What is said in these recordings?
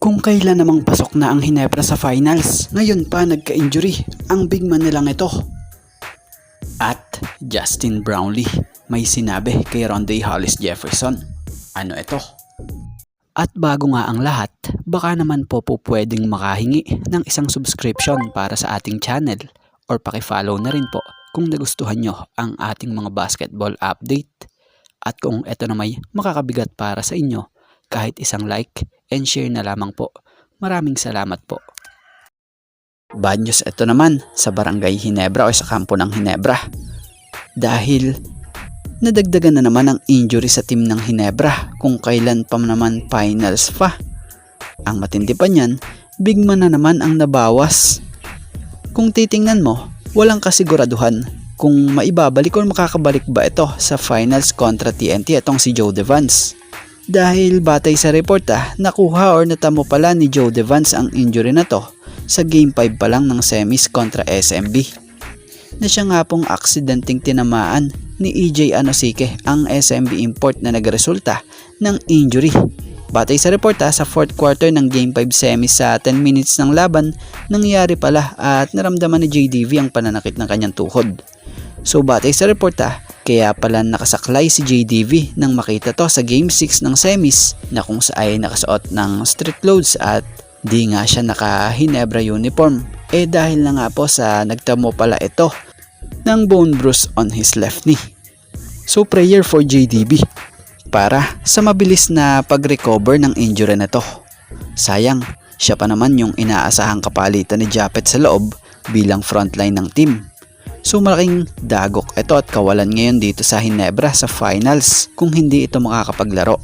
Kung kailan namang pasok na ang Hinebra sa finals, ngayon pa nagka-injury ang big man nilang ito. At Justin Brownlee may sinabi kay Rondae Hollis Jefferson. Ano ito? At bago nga ang lahat, baka naman po pwedeng makahingi ng isang subscription para sa ating channel or paki-follow na rin po kung nagustuhan nyo ang ating mga basketball update. At kung ito na may makakabigat para sa inyo, kahit isang like and share na lamang po. Maraming salamat po. Bad news ito naman sa Barangay Hinebra o sa kampo ng Hinebra. Dahil nadagdagan na naman ang injury sa team ng Hinebra kung kailan pa naman finals pa. Ang matindi pa niyan, big man na naman ang nabawas. Kung titingnan mo, walang kasiguraduhan kung maibabalik o makakabalik ba ito sa finals kontra TNT itong si Joe Devance. Dahil batay sa report nakuha or natamo pala ni Joe Devance ang injury na to sa Game 5 pa lang ng semis kontra SMB. Na siya nga pong aksidenteng tinamaan ni EJ Anosike ang SMB import na nagresulta ng injury. Batay sa report sa 4th quarter ng Game 5 semis sa 10 minutes ng laban, nangyari pala at naramdaman ni JDV ang pananakit ng kanyang tuhod. So batay sa report kaya pala nakasaklay si JDV nang makita to sa Game 6 ng semis na kung saan nakasuot ng street clothes at di nga siya naka-Hinebra uniform. Dahil na nga po sa nagtamo pala ito ng bone bruise on his left knee. So prayer for JDV para sa mabilis na pag-recover ng injury na to. Sayang, siya pa naman yung inaasahang kapalitan ni Japet sa loob bilang frontline ng team. So malaking dagok ito at kawalan ngayon dito sa Hinebra sa finals kung hindi ito makakapaglaro.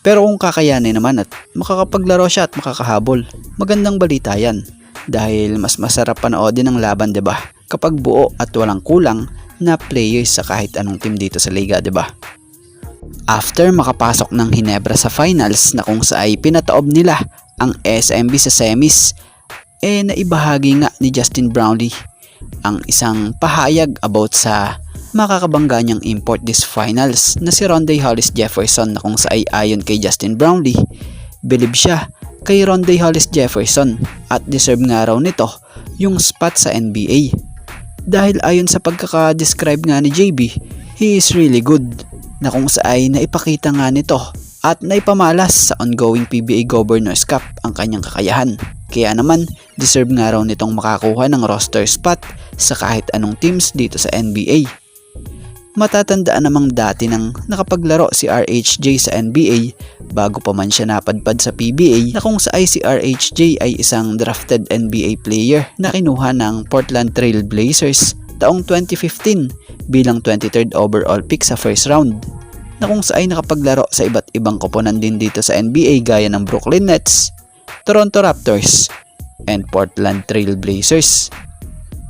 Pero kung kakayanin naman at makakapaglaro siya at makakahabol, magandang balita yan. Dahil mas masarap panoodin ang laban, 'di ba? Kapag buo at walang kulang na players sa kahit anong team dito sa liga, 'di ba? After makapasok ng Hinebra sa finals na kung saan pinataob nila ang SMB sa semis, naibahagi nga ni Justin Brownlee ang isang pahayag about sa makakabangga niyang import this finals na si Rondae Hollis Jefferson na kung saan ayon kay Justin Brownlee, believe siya kay Rondae Hollis Jefferson at deserve nga raw nito yung spot sa NBA. Dahil ayon sa pagkaka-describe nga ni JB, he is really good na kung saan naipakita nga nito at naipamalas sa ongoing PBA Governors Cup ang kanyang kakayahan. Kaya naman, deserve nga raw nitong makakuha ng roster spot sa kahit anong teams dito sa NBA. Matatandaan namang dati nang nakapaglaro si RHJ sa NBA bago pa man siya napadpad sa PBA na kung saan si RHJ ay isang drafted NBA player na kinuha ng Portland Trail Blazers taong 2015 bilang 23rd overall pick sa first round. Na kung saan nakapaglaro sa iba't ibang koponan din dito sa NBA gaya ng Brooklyn Nets, Toronto Raptors, and Portland Trail Blazers.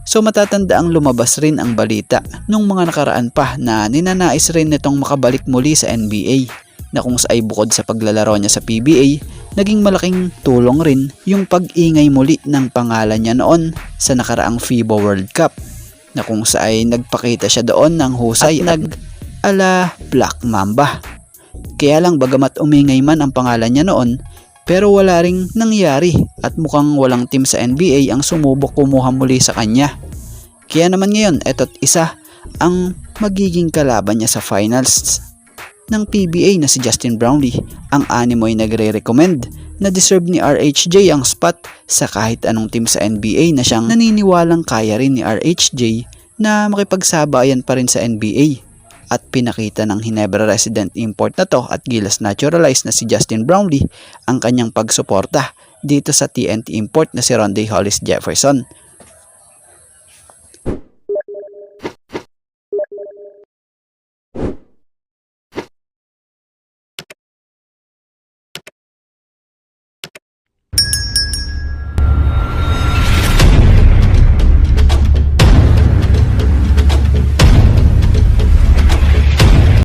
So matatanda ang lumabas rin ang balita nung mga nakaraan pa na ninanais rin nitong makabalik muli sa NBA na kung saan bukod sa paglalaro niya sa PBA, naging malaking tulong rin yung pag-ingay muli ng pangalan niya noon sa nakaraang FIBA World Cup na kung saan nagpakita siya doon ng husay at ala Black Mamba. Kaya lang bagamat umingay man ang pangalan niya noon, pero wala ring nangyari at mukhang walang team sa NBA ang sumubok kumuha muli sa kanya. Kaya naman ngayon, eto't isa ang magiging kalaban niya sa finals ng PBA na si Justin Brownlee. Ang animo ay nagre-recommend na deserve ni RHJ ang spot sa kahit anong team sa NBA na siyang naniniwalang kaya rin ni RHJ na makipagsabayan pa rin sa NBA. At pinakita ng Hinebra resident import na to at gilas naturalized na si Justin Brownlee ang kanyang pagsuporta dito sa TNT import na si Rondae Hollis Jefferson.